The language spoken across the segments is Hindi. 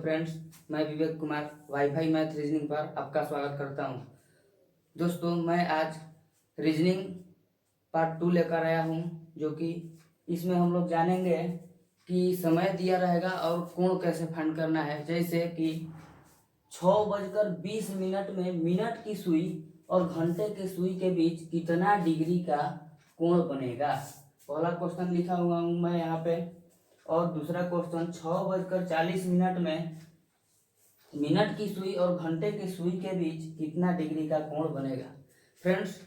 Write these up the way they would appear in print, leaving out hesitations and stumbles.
फ्रेंड्स, मैं Vivek Kumar wifi math reasoning पर आपका स्वागत करता हूं। दोस्तों, मैं आज रीजनिंग पार्ट 2 लेकर आया हूं, जो कि इसमें हम लोग जानेंगे कि समय दिया रहेगा और कोण कैसे फाइंड करना है। जैसे कि 6:20 में मिनट की सुई और घंटे के सुई के बीच कितना डिग्री का कोण बनेगा। पहला क्वेश्चन लिखा हुआ हूँ मैं यहाँ पे, और दूसरा क्वेश्चन 6:40 में मिनट की सुई और घंटे की सुई के बीच कितना डिग्री का कोण बनेगा। फ्रेंड्स,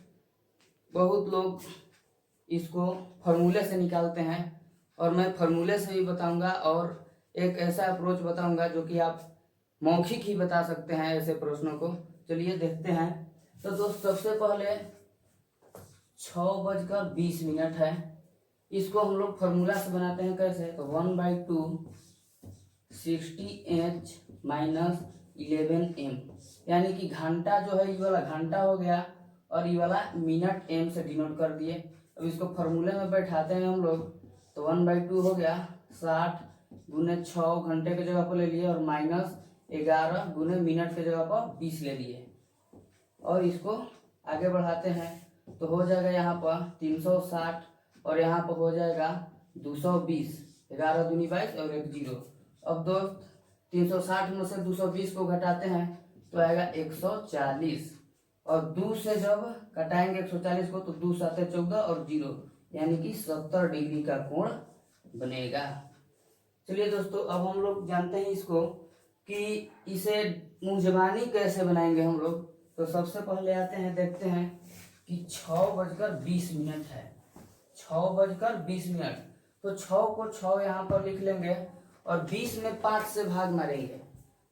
बहुत लोग इसको फॉर्मूले से निकालते हैं और मैं फॉर्मूले से भी बताऊंगा, और एक ऐसा अप्रोच बताऊंगा जो कि आप मौखिक ही बता सकते हैं ऐसे प्रश्नों को। चलिए देखते हैं। तो दोस्त, सबसे पहले 6:20 है, इसको हम लोग फॉर्मूला से बनाते हैं। कैसे? तो 1/2 60H माइनस 11M, यानी कि घंटा जो है ये वाला घंटा हो गया और ये वाला मिनट M से डिनोट कर दिए। अब इसको फॉर्मूले में बैठाते हैं हम लोग, तो 1/2 हो गया 60 गुने 6 घंटे के जगह पर ले लिए, और माइनस 11 गुने मिनट के जगह पर 20 ले लिए, और इसको आगे बढ़ाते हैं तो हो जाएगा यहाँ पर 360 और यहाँ पर हो जाएगा 220। 11 दूनी 22 और 1 0। अब दोस्त, 360 में से 220 को घटाते हैं तो आएगा 140, और 2 से जब घटाएंगे 140 को तो 2 7 14 और 0, यानी कि 70 डिग्री का कोण बनेगा। चलिए दोस्तों, अब हम लोग जानते हैं इसको कि इसे मुंजमानी कैसे बनाएंगे हम लोग। तो सबसे पहले आते हैं, देखते हैं कि 6:20 है। 6:20, तो 6 को 6 यहाँ पर लिख लेंगे और 20 में 5 से भाग मारेंगे।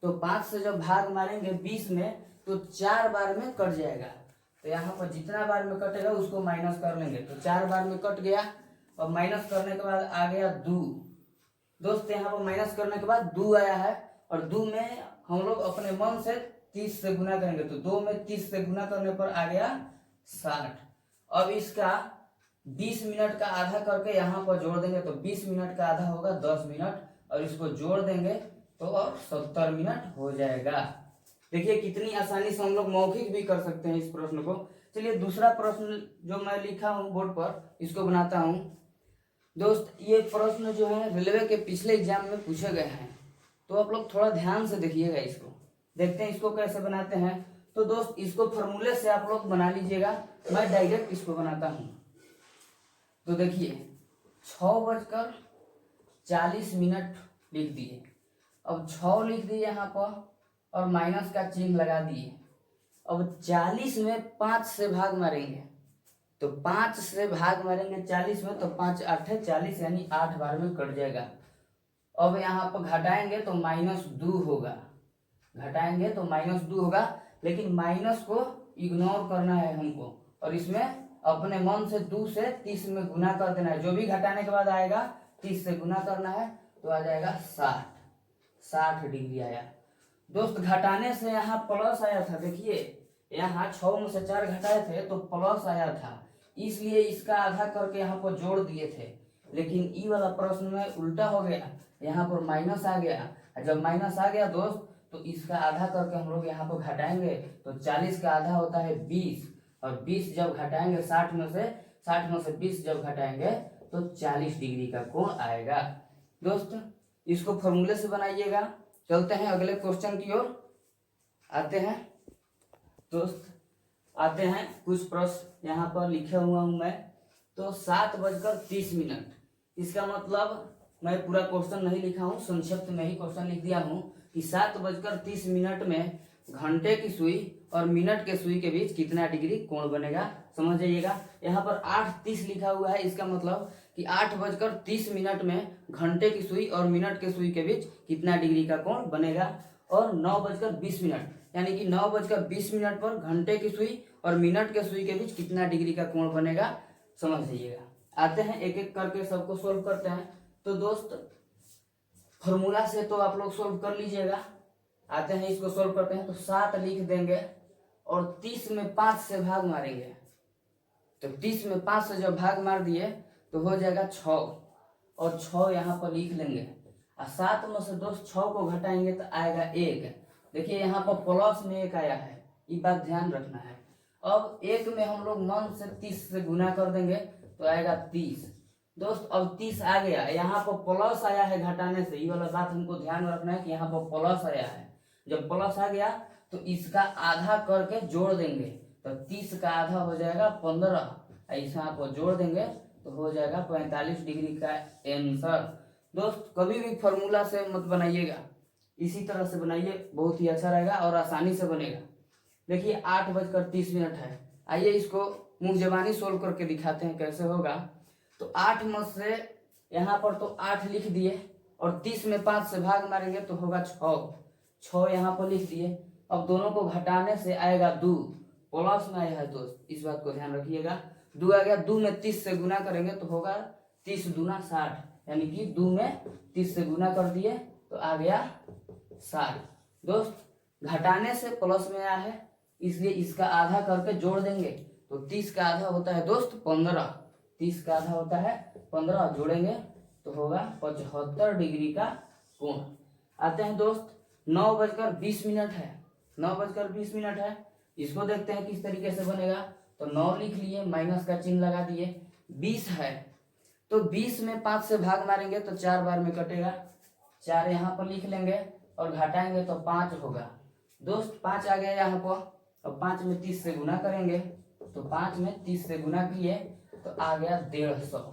तो 5 से जब भाग मारेंगे 20 में तो 4 बार में कट जाएगा। तो यहाँ पर जितना बार में कटेगा उसको माइनस कर लेंगे। तो 4 बार में कट गया, और माइनस करने के बाद आ गया 2। दोस्त, यहाँ पर माइनस करने के बाद 2 आया है, और 2 में हम लोग अपने मन से 30 से गुना करेंगे। तो 2 में 30 से गुना करने पर आ गया 60। अब इसका 20 मिनट का आधा करके यहाँ पर जोड़ देंगे, तो 20 मिनट का आधा होगा 10 मिनट, और इसको जोड़ देंगे तो और 70 मिनट हो जाएगा। देखिए कितनी आसानी से हम लोग मौखिक भी कर सकते हैं इस प्रश्न को। चलिए दूसरा प्रश्न जो मैं लिखा हूँ बोर्ड पर, इसको बनाता हूँ। दोस्त, ये प्रश्न जो है रेलवे के पिछले एग्जाम में पूछे गए हैं, तो आप लोग थोड़ा ध्यान से देखिएगा इसको। देखते हैं इसको कैसे बनाते हैं। तो दोस्त, इसको फॉर्मूले से आप लोग बना लीजिएगा, मैं डायरेक्ट इसको बनाता हूँ। तो देखिए 6:40 लिख दिए। अब 6 लिख दिए यहाँ पर और माइनस का चिन्ह लगा दिए। अब 40 में 5 से भाग मारेंगे, तो 5 से भाग मारेंगे 40 में, तो 5 8 40, यानी 8 बार में कट जाएगा। अब यहाँ पर घटाएंगे तो -2 होगा, घटाएंगे तो -2 होगा, लेकिन माइनस को इग्नोर करना है हमको, और इसमें अपने मन से 2 से 30 में गुना कर देना है। जो भी घटाने के बाद आएगा 30 से गुना करना है, तो आ जाएगा 60 डिग्री आया। दोस्त, घटाने से यहाँ प्लस आया था। देखिए यहाँ 6 में से 4 घटाए थे तो प्लस आया था, इसलिए इसका आधा करके यहाँ पर जोड़ दिए थे। लेकिन ई वाला प्रश्न में उल्टा हो गया, यहाँ पर माइनस आ गया। जब माइनस आ गया दोस्त, तो इसका आधा करके हम लोग यहाँ पर घटाएंगे, तो 40 का आधा होता है 20, और 20 जब घटाएंगे 60 में से 20 जब घटाएंगे तो 40 डिग्री का कोण आएगा। दोस्त, इसको फॉर्मूले से बनाइएगा। चलते हैं अगले क्वेश्चन की ओर आते हैं। दोस्त, आते हैं कुछ प्रश्न यहाँ पर लिखे हुआ हूँ मैं। तो 7:30, इसका मतलब मैं पूरा क्वेश्चन नहीं लिखा हूँ, संक्षिप्त में ही क्वेश्चन लिख दिया हूँ कि 7:30 में घंटे की सुई और मिनट के सुई के बीच कितना डिग्री कोण बनेगा। समझ जाइएगा, यहाँ पर 8:30 लिखा हुआ है, इसका मतलब कि 8:30 में घंटे की सुई और मिनट के सुई के बीच कितना डिग्री का कोण बनेगा। और 9:20, यानी कि 9:20 पर घंटे की सुई और मिनट के सुई के बीच कितना डिग्री का कोण बनेगा। समझ जाइएगा। आते हैं एक एक करके सबको सोल्व करते हैं। तो दोस्त, फॉर्मूला से तो आप लोग सोल्व कर लीजिएगा। आते हैं इसको सोल्व करते हैं। तो 7 लिख देंगे और 30 में 5 से भाग मारेंगे। तो 30 में 5 से जब भाग मार दिए तो हो जाएगा 6, और 6 यहाँ पर लिख लेंगे। और 7 में से दोस्त 6 को घटाएंगे तो आएगा 1। देखिए यहाँ पर प्लस में 1 आया है, ये बात ध्यान रखना है। अब 1 में हम लोग 9 से 30 से गुना कर देंगे तो आएगा 30। दोस्त अब 30 आ गया, यहाँ पर प्लस आया है घटाने से, ये वाला बात हमको ध्यान रखना है कि यहाँ पर प्लस आया है। जब प्लस आ गया तो इसका आधा करके जोड़ देंगे तो 30 का आधा हो जाएगा 15, ऐसा आप जोड़ देंगे तो हो जाएगा 45 डिग्री का आंसर। दोस्त कभी भी फॉर्मूला से मत बनाइएगा, इसी तरह से बनाइए, बहुत ही अच्छा रहेगा और आसानी से बनेगा। देखिए 8:30 है, आइए इसको मुंह जबानी सोल्व करके दिखाते हैं कैसे होगा। तो 8 में से यहाँ पर तो 8 लिख दिए और 30 में 5 से भाग मारेंगे तो होगा 6 यहाँ पर लिख दिए। अब दोनों को घटाने से आएगा 2, प्लस में आया है दोस्त, इस बात को ध्यान रखिएगा। 2 आ गया, 2 में 30 से गुना करेंगे तो होगा 30 दूना 60, यानी कि 2 में 30 से गुना कर दिए तो आ गया 60। दोस्त घटाने से प्लस में आया है, इसलिए इसका आधा करके जोड़ देंगे तो 30 का आधा होता है दोस्त 15, 30 का आधा होता है 15, जोड़ेंगे तो होगा 75 डिग्री का कोण। आते हैं दोस्त 9:20 है, 9:20 है, इसको देखते हैं किस तरीके से बनेगा। तो 9 लिख लिए, माइनस का चिन्ह लगा दिए, 20 है तो 20 में 5 से भाग मारेंगे तो 4 बार में कटेगा, 4 यहाँ पर लिख लेंगे और घटाएंगे तो 5 होगा। दोस्त 5 आ गया यहाँ पर, और 5 में 30 से गुना करेंगे तो 5 में 30 से गुना किए तो आ गया 150।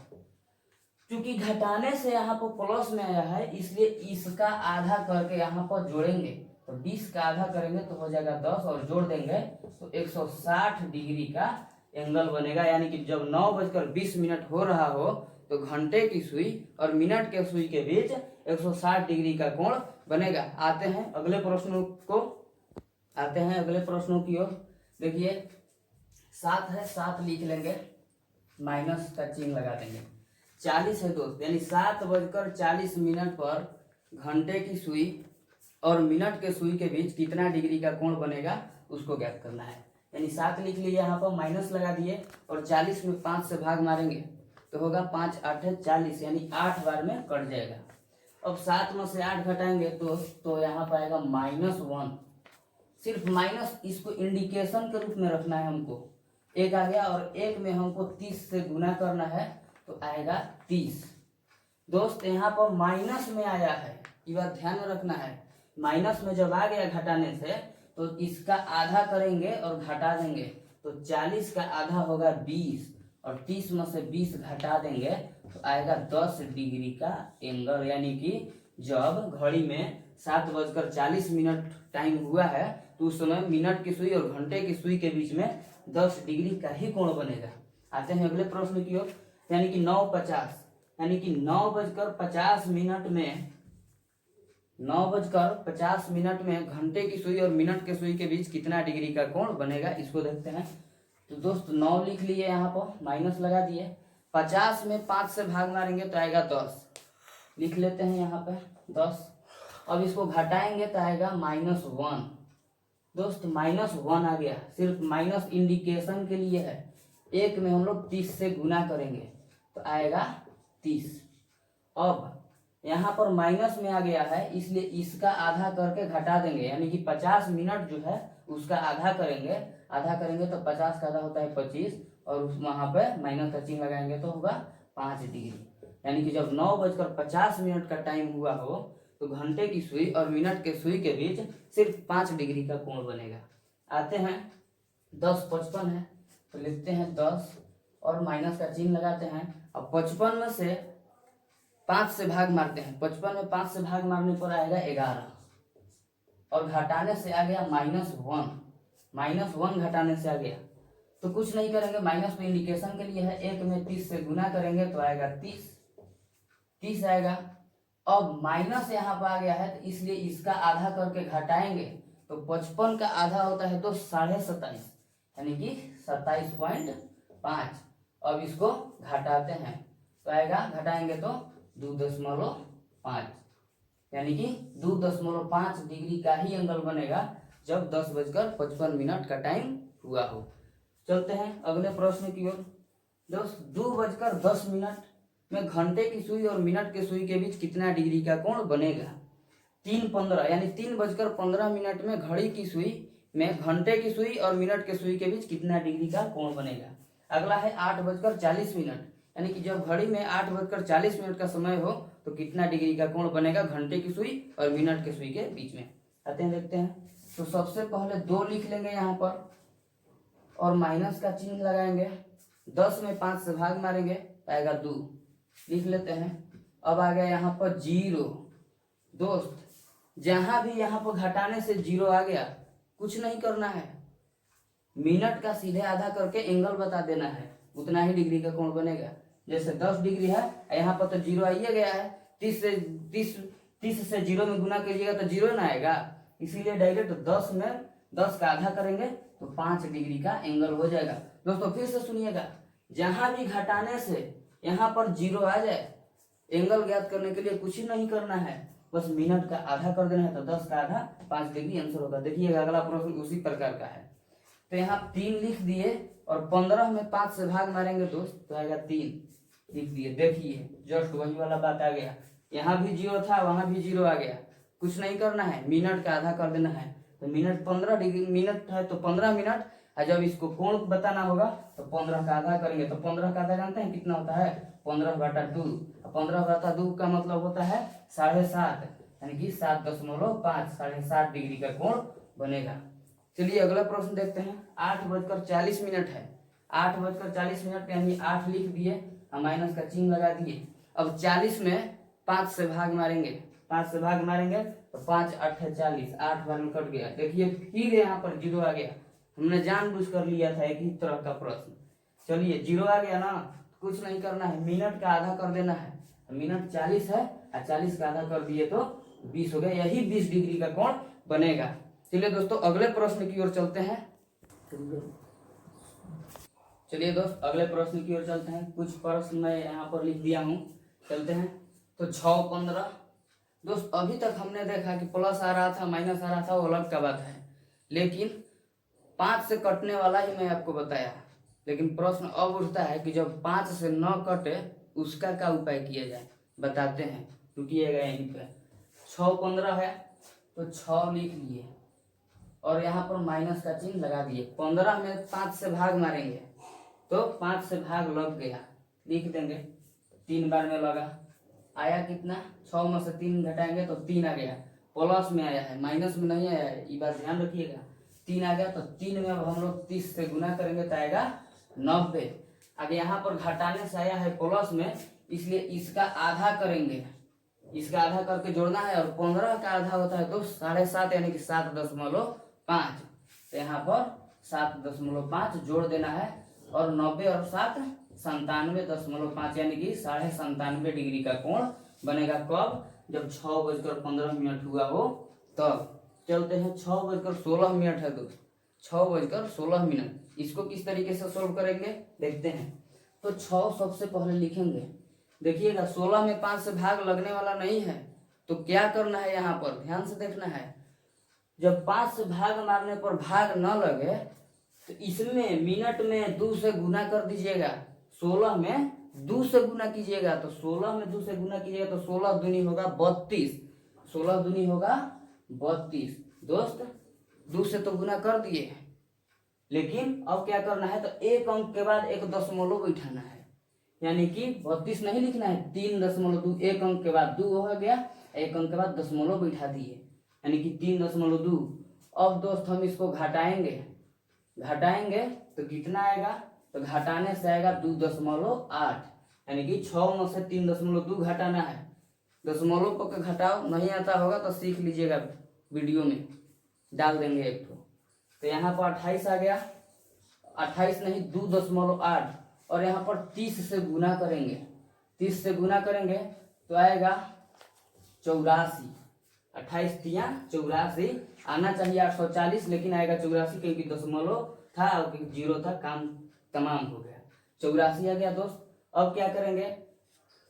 क्योंकि घटाने से यहाँ पर प्लस में आया है इसलिए इसका आधा करके यहाँ पर जोड़ेंगे तो 20 का आधा करेंगे तो हो जाएगा 10 और जोड़ देंगे तो 160 डिग्री का एंगल बनेगा। यानी कि जब 9:20 हो रहा हो तो घंटे की सुई और मिनट के सुई के बीच 160 डिग्री का कोण बनेगा। आते हैं अगले प्रश्नों की ओर। देखिए 7 है, 7 लिख लेंगे, माइनस का चिन्ह लगा देंगे। 40 है दोस्त, यानी 7:40 पर घंटे की सुई और मिनट के सुई के बीच कितना डिग्री का कोण बनेगा उसको ज्ञात करना है। यानी 7 लिख लिए, यहाँ पर माइनस लगा दिए और 40 में 5 से भाग मारेंगे तो होगा 5 8 40, यानी 8 बार में कट जाएगा। अब 7 में से 8 घटाएंगे तो यहाँ पर आएगा -1, सिर्फ माइनस, इसको इंडिकेशन के रूप में रखना है हमको। 1 आ गया और 1 में हमको 30 से गुना करना है तो आएगा 30। दोस्त यहाँ पर माइनस में आया है, ये बात ध्यान में रखना है। माइनस में जब आ गया घटाने से तो इसका आधा करेंगे और घटा देंगे तो 40 का आधा होगा 20 और 30 में से 20 घटा देंगे तो आएगा 10 डिग्री का एंगल। यानी कि जब घड़ी में 7:40 टाइम हुआ है तो उस समय मिनट की सुई और घंटे की सुई के बीच में 10 डिग्री का ही कोण बनेगा। आते हैं अगले प्रश्न की ओर। यानी कि 9:50, यानी कि 9:50 में घंटे की सुई और मिनट के सुई के बीच कितना डिग्री का कोण बनेगा, इसको देखते हैं। तो दोस्त 9 लिख लिए, यहाँ पर माइनस लगा दिए, 50 में 5 से भाग मारेंगे तो आएगा 10, लिख लेते हैं यहाँ पे 10। अब इसको घटाएंगे तो आएगा -1। दोस्त -1 आ गया, सिर्फ माइनस इंडिकेशन के लिए है। 1 में हम लोग 30 से गुना करेंगे तो आएगा 30। अब यहाँ पर माइनस में आ गया है इसलिए इसका आधा करके घटा देंगे, यानी कि 50 मिनट जो है उसका आधा करेंगे तो 50 का आधा होता है 25 और वहां पे माइनस का चिन्ह लगाएंगे तो होगा 5 डिग्री। यानी कि जब 9:50 का टाइम हुआ हो तो घंटे की सुई और मिनट के सुई के बीच सिर्फ 5 डिग्री का कोण बनेगा। आते हैं 10:55 है तो लिखते हैं 10 और माइनस का चिन्ह लगाते हैं। अब 55 में से 5 से भाग मारते हैं, 55 में 5 से भाग मारने पर आएगा 11 और घटाने से आ गया -1 घटाने से आ गया तो कुछ नहीं करेंगे, माइनस तो इंडिकेशन के लिए है। 1 में 30 से गुना करेंगे तो आएगा 30 आएगा। अब माइनस यहाँ पर आ गया है तो इसलिए इसका आधा करके घटाएंगे तो 55 का आधा होता है तो 27.5, यानी कि 27.5। अब इसको घटाते हैं तो आएगा, घटाएंगे तो 2.5, यानी कि 2.5 डिग्री का ही एंगल बनेगा जब 10:55 का टाइम हुआ हो। चलते हैं अगले प्रश्न की ओर। दोस्त 2:10 में घंटे की सुई और मिनट के सुई के बीच कितना डिग्री का कोण बनेगा। 3:15 यानी 3:15 में घड़ी की सुई में घंटे की सुई और मिनट के सुई के बीच कितना डिग्री का कोण बनेगा। अगला है 8:40 यानी कि जब घड़ी में 8:40 का समय हो तो कितना डिग्री का कोण बनेगा घंटे की सुई और मिनट के सुई के बीच में। आते हैं देखते हैं। तो सबसे पहले 2 लिख लेंगे यहाँ पर और माइनस का चिन्ह लगाएंगे। 10 में 5 से भाग मारेंगे आएगा 2, लिख लेते हैं। अब आ गया यहाँ पर 0। दोस्त जहां भी यहाँ पर घटाने से 0 आ गया कुछ नहीं करना है, मिनट का सीधे आधा करके एंगल बता देना है, उतना ही डिग्री का कोण बनेगा। जैसे 10 डिग्री है, यहाँ पर तो 0 आइए गया है, 30 से 0 में गुना कीजिएगा तो 0 ना आएगा, इसीलिए डायरेक्ट 10 में 10 का आधा करेंगे तो 5 डिग्री का एंगल हो जाएगा। दोस्तों फिर से सुनिएगा, जहां भी घटाने से यहाँ पर 0 आ जाए, एंगल ज्ञात करने के लिए कुछ ही नहीं करना है, बस मिनट का आधा कर देना है, तो 10 का आधा 5 डिग्री आंसर होगा। देखिएगा अगला प्रश्न उसी प्रकार का है। तो यहाँ 3 लिख दिए और 15 में 5 से भाग मारेंगे दोस्त तो आएगा 3 लिख दिए। देखिए जस्ट वही वाला बात आ गया, यहाँ भी 0 था वहां भी 0 आ गया, कुछ नहीं करना है, मिनट का आधा कर देना है। तो मिनट 15 डिग्री मिनट है तो 15 मिनट, और जब इसको कोण बताना होगा तो 15 का आधा करेंगे। तो 15 का आधा जानते हैं कितना होता है, 15/2। 15/2 का मतलब होता है 7.5, यानी कि 7.5 7.5 डिग्री का कोण बनेगा। चलिए अगला प्रश्न देखते हैं। 8:40 है, 8:40 यानी 8 लिख दिए और माइनस का चिन्ह लगा दिए। अब 40 में 5 से भाग मारेंगे, 5 से भाग मारेंगे तो 5 8 40, 8 बार में कट गया। देखिए फिर यहाँ पर 0 आ गया, हमने जानबूझ कर लिया था एक ही तरह का प्रश्न। चलिए 0 आ गया ना, कुछ नहीं करना है, मिनट का आधा कर देना है। मिनट 40 है और 40 का आधा कर दिए तो 20 हो गया, यही 20 डिग्री का कोण बनेगा। चलिए दोस्तों अगले प्रश्न की ओर चलते हैं। चलिए दोस्त अगले प्रश्न की ओर चलते हैं। कुछ प्रश्न मैं यहाँ पर लिख दिया हूँ, चलते हैं। तो 6:15 दोस्त अभी तक हमने देखा कि प्लस आ रहा था माइनस आ रहा था, वो अलग का बात है, लेकिन 5 से कटने वाला ही मैं आपको बताया। लेकिन प्रश्न अब उठता है कि जब 5 से न कटे उसका क्या उपाय किया जाए, बताते हैं, रुकिएगा यहीं पे। 6:15 है तो 6 लिख लिए और यहाँ पर माइनस का चिन्ह लगा दिए। 15 में 5 से भाग मारेंगे तो 5 से भाग लग गया, लिख देंगे। 3 बार में लगा, आया कितना, 6 में से 3 घटाएंगे तो 3 आ गया, प्लस में आया है माइनस में नहीं आया है, ये बात ध्यान रखिएगा। 3 आ गया तो 3 में अब हम लोग 30 से गुना करेंगे तो आएगा 90। आगे यहाँ पर घटाने से आया है प्लस में, इसलिए इसका आधा करेंगे, इसका आधा करके जोड़ना है। और 15 का आधा होता है तो 7.5 यानी कि 7.5, तो यहाँ पर 7.5 जोड़ देना है। और 90 और 7 97.5 यानी कि 97.5 डिग्री का कोण बनेगा। कब, जब 6:15 हुआ हो तब। चलते हैं 6:16 है दोस्त, 6:16। इसको किस तरीके से सोल्व करेंगे देखते हैं। तो 6 सबसे पहले लिखेंगे, देखिएगा 16 में 5 से भाग लगने वाला नहीं है, तो क्या करना है यहाँ पर ध्यान से देखना है। जब 5 से भाग मारने पर भाग न लगे तो इसमें मिनट में 2 से गुना कर दीजिएगा, 16 में 2 से गुना कीजिएगा। तो 16 में 2 से गुना कीजिएगा तो 16 दूनी होगा 32, 16 दूनी होगा 32। दोस्त 2 से तो गुना कर दिए, लेकिन अब क्या करना है, तो एक अंक के बाद एक दशमलव बैठाना है, यानी कि 32 नहीं लिखना है, 3.2, एक अंक के बाद 2 हो गया, एक अंक के बाद दशमलव बैठा दिए, यानी कि 3.2। अब दोस्त हम इसको घटाएंगे तो कितना आएगा, तो घटाने से आएगा 2.8, यानी कि 6 में से 3.2 घटाना है। दशमलव को घटाओ, नहीं आता होगा तो सीख लीजिएगा, वीडियो में डाल देंगे एक तो यहाँ पर 28 आ गया, 28 नहीं 2.8, और यहाँ पर 30 से गुना करेंगे, 30 से गुना करेंगे तो आएगा 84, 28 तिया 84, आना चाहिए 840 लेकिन आएगा 84 क्योंकि दशमलव था और 0 था, काम तमाम हो गया, 84 आ गया दोस्त। अब क्या करेंगे,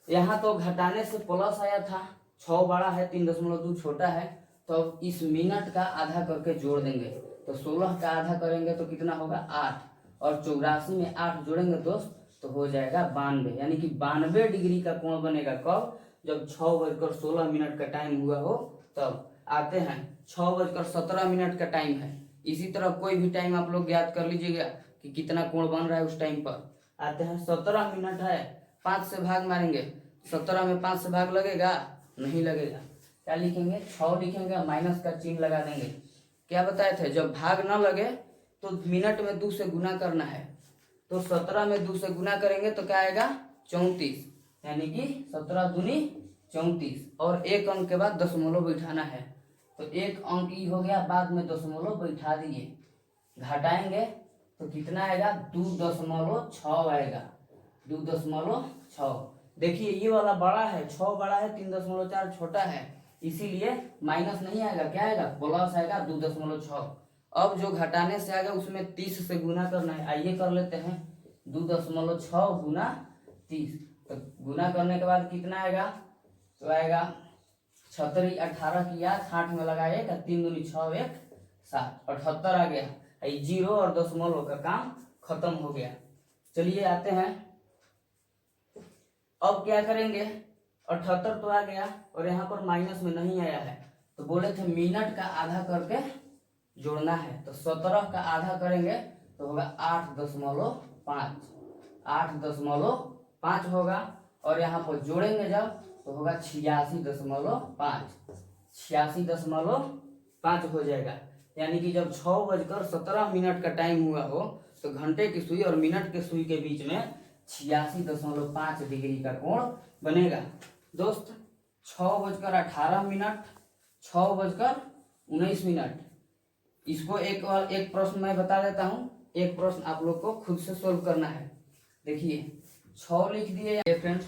यहाँ तो घटाने से प्लस आया था, 6 बड़ा है 3.2 छोटा है, तो अब इस मिनट का आधा करके जोड़ देंगे। तो 16 का आधा करेंगे तो कितना होगा 8, और 84 में 8 जोड़ेंगे दोस्त तो हो जाएगा 92, यानी कि 92 डिग्री का कोण बनेगा कब, जब 6:16 का टाइम हुआ हो तब। आते हैं 6:17 का टाइम है। इसी तरह कोई भी टाइम आप लोग ज्ञात कर लीजिएगा कि कितना कोण बन रहा है उस टाइम पर। आते हैं 17 मिनट है, 5 से भाग मारेंगे, 17 में 5 से भाग लगेगा, नहीं लगेगा। क्या लिखेंगे, 6 लिखेंगे, माइनस का चिन्ह लगा देंगे। क्या बताए थे, जब भाग न लगे तो मिनट में 2 से गुना करना है। तो 17 में 2 से गुना करेंगे तो क्या आएगा 34, यानी कि 17 दूनी 34, और एक अंक के बाद दशमलव बैठाना है। तो एक अंक ही हो गया, बाद में दशमलव बैठा दिए, घटाएंगे तो कितना आएगा 2.6 आएगा, 2.6। देखिए ये वाला बड़ा है, 6 बड़ा है, 3.4 छोटा है, इसीलिए माइनस नहीं आएगा, क्या आएगा प्लस आएगा 2.6। अब जो घटाने से आएगा उसमें 30 से गुना करना है। आइए कर लेते हैं, 2.6 गुना 30, तो गुना करने के बाद कितना आएगा, तो आएगा 36 18 किया, 60 में लगाए, 3 दूनी 6 1 7, 78 आ गया। ये जीरो और दशमलव का काम खत्म हो गया। चलिए आते हैं, अब क्या करेंगे, 78 तो आ गया और यहाँ पर माइनस में नहीं आया है, तो बोले थे मिनट का आधा करके जोड़ना है। तो 17 का आधा करेंगे तो होगा 8.5, 8.5 होगा, और यहाँ पर जोड़ेंगे जब तो होगा 86.5, 86.5 हो जाएगा। यानी कि जब 6:17 का टाइम हुआ हो तो घंटे की सुई और मिनट के सुई के बीच में 86.5 डिग्री का कोण बनेगा। दोस्त 6:18, 6:19, इसको एक प्रश्न मैं बता देता हूँ, एक प्रश्न आप लोग को खुद से सोल्व करना है। देखिए 6 लिख दिए फ्रेंड्स,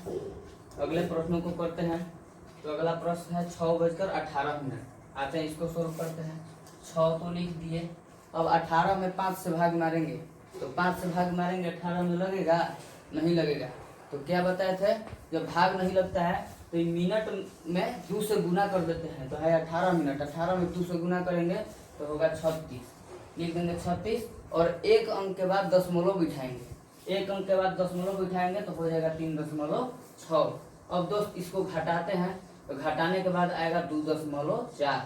अगले प्रश्नों को करते हैं। तो अगला प्रश्न है 6:18। आते हैं इसको सोल्व करते हैं। 6 तो लिख दिए, अब 18 में 5 से भाग मारेंगे, तो 5 से भाग मारेंगे 18 में लगेगा, नहीं लगेगा। तो क्या बताए थे, जब भाग नहीं लगता है तो मिनट में 2 से गुना कर देते हैं, तो है 18 मिनट, 18 में 2 से गुना करेंगे तो होगा 36, लिख देंगे 36, और एक अंक के बाद दशमलव बिठाएंगे, एक अंक के बाद दशमलव बिठाएंगे तो हो जाएगा 3.6। अब दोस्त इसको घटाते हैं, तो घटाने के बाद आएगा 2.4,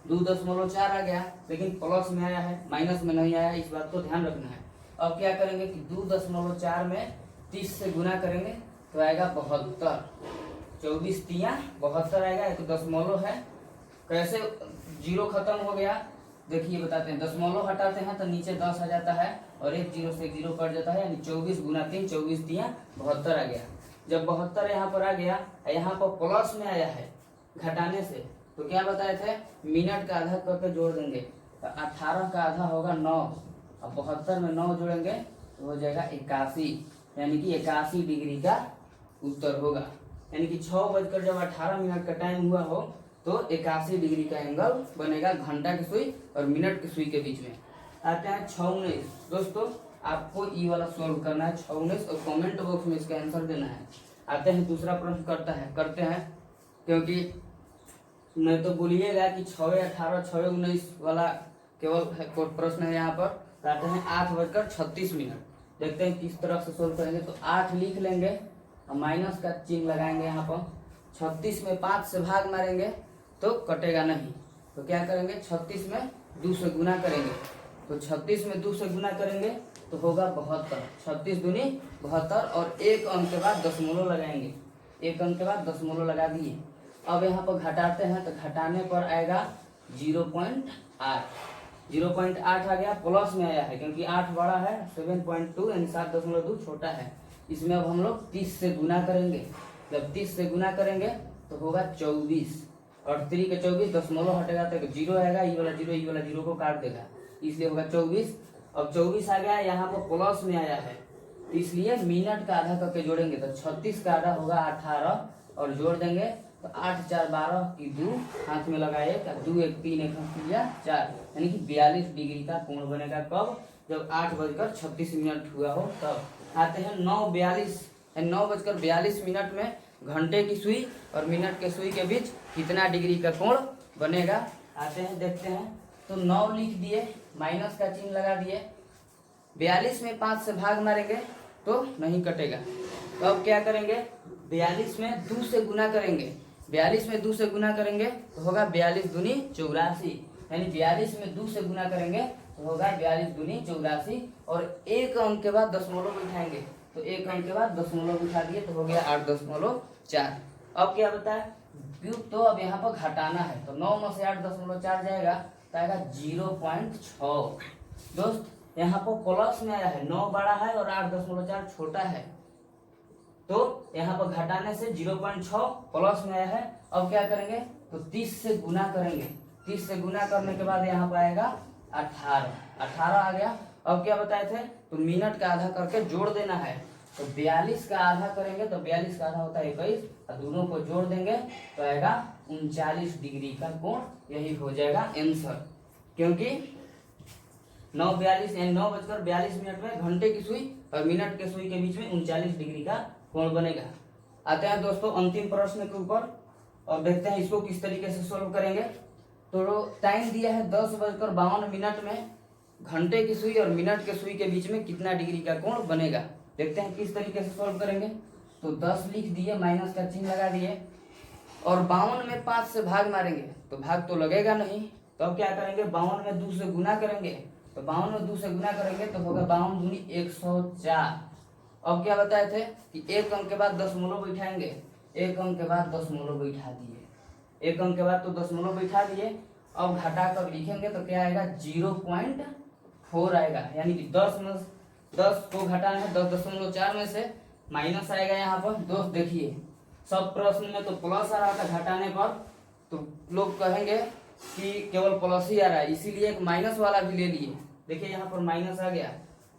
2.4 आ गया, लेकिन प्लस में आया है, माइनस में नहीं आया, इस बात को ध्यान रखना है। अब क्या करेंगे कि 2.4 में 30 से गुना करेंगे तो आएगा 72, 24 तिया 72 आएगा, एक दशमलव है, कैसे जीरो खत्म हो गया देखिए बताते हैं। दशमलव हटाते हैं तो नीचे 10 आ जाता है, और एक जीरो से 0 कट जाता है, यानी 24 गुना 3, 24 तिया 72 आ गया। जब 72 यहाँ पर आ गया, यहाँ पर प्लस में आया है घटाने से, तो क्या बताए थे, मिनट का आधा करके जोड़ देंगे, तो 18 का आधा होगा 9, अब 72 में 9 जोड़ेंगे तो हो जाएगा 81, यानी कि 81 डिग्री का उत्तर होगा। यानी कि 6:18 का टाइम हुआ हो तो 81 डिग्री का एंगल बनेगा घंटा की सुई और मिनट की सुई के बीच में। आते हैं 6:19। दोस्तों आपको ये वाला सोल्व करना है 6:19, और कमेंट बॉक्स में इसका आंसर देना है। आते हैं दूसरा प्रश्न करते हैं, क्योंकि नहीं तो बोलिएगा कि 6:18 6:19 वाला केवल प्रश्न है यहाँ पर। आते हैं 8:36। देखते हैं किस तरह से सोल्व करेंगे। तो 8 लिख लेंगे और माइनस का चिन्ह लगाएंगे यहाँ पर। 36 में 5 से भाग मारेंगे तो कटेगा नहीं, तो क्या करेंगे 36 में 2 से गुना करेंगे, तो 36 में 2 से गुना करेंगे तो होगा 72, 36 दूनी 72, और एक अंक के बाद दशमलव लगाएंगे, एक अंक के बाद दशमलव लगा दिए। अब यहाँ पर घटाते हैं तो घटाने पर आएगा 0.8, 0.8 आ गया, प्लस में आया है क्योंकि 8 बड़ा है, 7.2 यानी 7.2 छोटा है। इसमें अब हम लोग 30 से गुना करेंगे, जब 30 से गुना करेंगे तो होगा 24, और 3 के 24 दशमलव हटेगा तो 0 आएगा, ये वाला 0 को काट देगा, इसलिए होगा 24। अब 24 आ गया, यहाँ पर प्लस में आया है, तो इसलिए मिनट का आधा करके जोड़ेंगे, तो 36 का आधा होगा 18, और जोड़ देंगे तो 8 4 12 की 2 हाथ में लगाए, 2 1 3 1 4, यानी कि 42 डिग्री का कोण बनेगा। कब, जब 8:36 हुआ हो तब। आते हैं 9:42 में घंटे की सुई और मिनट के सुई के बीच कितना डिग्री का कोण बनेगा। आते हैं देखते हैं। तो 9 लिख दिए, माइनस का चिन्ह लगा दिए, 42 में 5 से भाग मारेंगे तो नहीं कटेगा। तो अब क्या करेंगे, 42 में 2 से गुना करेंगे, 42 में 2 से गुना करेंगे तो होगा 42 दूनी 84, यानी 42 में 2 से गुना करेंगे तो होगा 42 दूनी 84, और एक अंक के बाद दशमलव बिठाएंगे तो एक अंक के बाद दशमलव बिठा दिए तो हो गया 8.4। अब क्या बताया, क्यूब तो अब यहाँ पर घटाना है, तो 9 में से 8.4 जाएगा तो आएगा 0.6। दोस्त यहाँ पर प्लस में आया है, 9 बड़ा है और 8.4 छोटा है, तो यहाँ पर घटाने से 0.6 प्लस में आया है। अब क्या करेंगे, तो 30 से गुना करेंगे, 30 से गुना करने के बाद यहाँ पर आएगा 18 आ गया। अब क्या बताए थे, तो मिनट का आधा करके जोड़ देना है, तो 42 का आधा करेंगे तो 42 का आधा होता है 21, और दोनों को जोड़ देंगे तो आएगा 39 डिग्री का कोण, यही हो जाएगा आंसर। क्योंकि 9:42 यानी 9:42 में घंटे की सुई और मिनट के सुई के बीच में 39 डिग्री का कोण बनेगा। आते हैं दोस्तों अंतिम प्रश्न के ऊपर और देखते हैं इसको किस तरीके से सोल्व करेंगे। तो टाइम दिया है 10:52 में, घंटे की सुई और मिनट के सुई के बीच में कितना डिग्री का कोण बनेगा, देखते हैं किस तरीके से सोल्व करेंगे। तो 10 लिख दिए, माइनस का चिन्ह लगा दिए, और 52 में 5 से भाग मारेंगे तो भाग तो लगेगा नहीं, तो अब क्या करेंगे, 52 में 2 से गुना करेंगे, तो 52 में 2 से गुना करेंगे तो होगा 52 दूनी 104। अब क्या बताए थे कि एक अंक के बाद दशमलव बिठाएंगे, एक अंक के बाद दशमलव बिठा दिए, एक अंक के बाद तो दशमलव बिठा दिए। अब घटा कर लिखेंगे तो क्या आएगा, 0.4 आएगा, यानी कि 10 में 10 को घटाना है, 10.4 में से माइनस आएगा यहाँ पर। दोस्त देखिए सब प्रश्न में तो प्लस आ रहा था घटाने पर, तो लोग कहेंगे कि केवल प्लस ही आ रहा है, इसीलिए एक माइनस वाला भी ले लिए। देखिए यहाँ पर माइनस आ गया,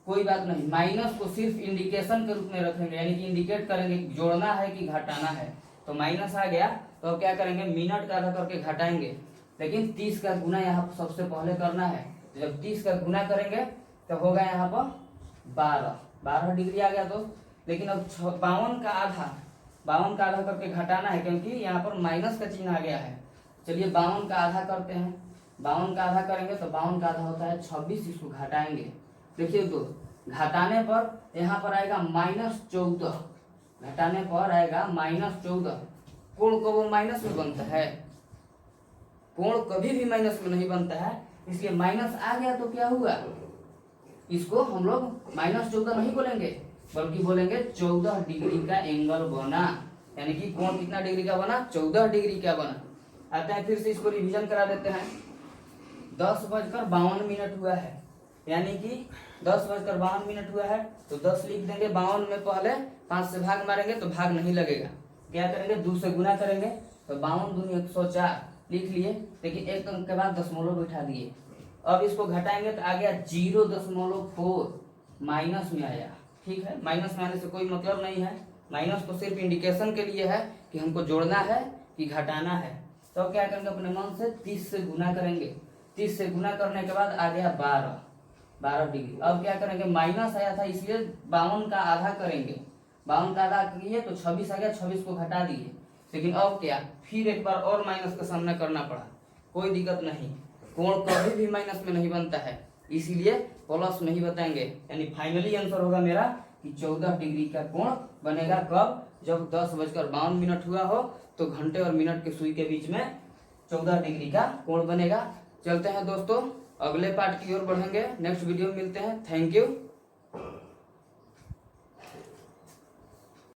कोई बात नहीं, माइनस को सिर्फ इंडिकेशन के रूप में रखेंगे, यानी कि इंडिकेट करेंगे जोड़ना है कि घटाना है। तो माइनस आ गया, तो अब क्या करेंगे, मिनट का आधा करके घटाएंगे, लेकिन 30 का गुना यहाँ पर सबसे पहले करना है। तो जब 30 का गुना करेंगे तो होगा यहाँ पर 12 डिग्री आ गया दोस्त। लेकिन अब 52 का आधा करके घटाना है, क्योंकि यहाँ पर माइनस का चिन्ह आ गया है। चलिए 52 का आधा करते हैं, 52 का आधा करेंगे तो 52 का आधा होता है 26, इसको घटाएंगे। देखिए तो घटाने पर यहाँ पर आएगा -14, घटाने पर आएगा -14। कोण को वो माइनस में बनता है, कोण कभी भी माइनस में नहीं बनता है, इसलिए माइनस आ गया तो क्या हुआ, इसको हम लोग -14 नहीं बोलेंगे, बल्कि बोलेंगे 14 डिग्री का एंगल बना, यानी कि कोण कितना डिग्री का बना, 14 डिग्री का बना। आते हैं फिर से इसको रिवीजन करा देते हैं। 10:52 हुआ है, यानी कि 10:52 हुआ है, तो 10 लिख देंगे, 52 में पहले 5 से भाग मारेंगे तो भाग नहीं लगेगा, क्या करेंगे 2 से गुना करेंगे, तो 52 दूनी 104 लिख लिए, लेकिन एक अंक के बाद दशमलव बिठा दिए। अब इसको घटाएंगे तो आ गया 0.4, माइनस में आया। ठीक है, माइनस में आने से कोई मतलब नहीं है, माइनस तो सिर्फ इंडिकेशन के लिए है कि हमको जोड़ना है कि घटाना है। तो क्या करेंगे, अपने मन से 30 से गुना करेंगे, 30 से गुना करने के बाद आ गया 12 डिग्री। अब क्या करेंगे, माइनस आया था इसलिए 52 का आधा करेंगे, 52 का आधा किए तो 26 आ गया, 26 को घटा दिए। लेकिन अब क्या, फिर एक बार और माइनस का सामना करना पड़ा, कोई दिक्कत नहीं, कोण कभी भी माइनस में नहीं बनता है, इसीलिए प्लस में ही बताएंगे। यानी फाइनली आंसर होगा मेरा कि 14 डिग्री का कोण बनेगा। कब, जब 10:52 हुआ हो, तो घंटे और मिनट के सुई के बीच में 14 डिग्री का कोण बनेगा। चलते हैं दोस्तों, अगले पार्ट की ओर बढ़ेंगे, नेक्स्ट वीडियो में मिलते हैं। Thank you.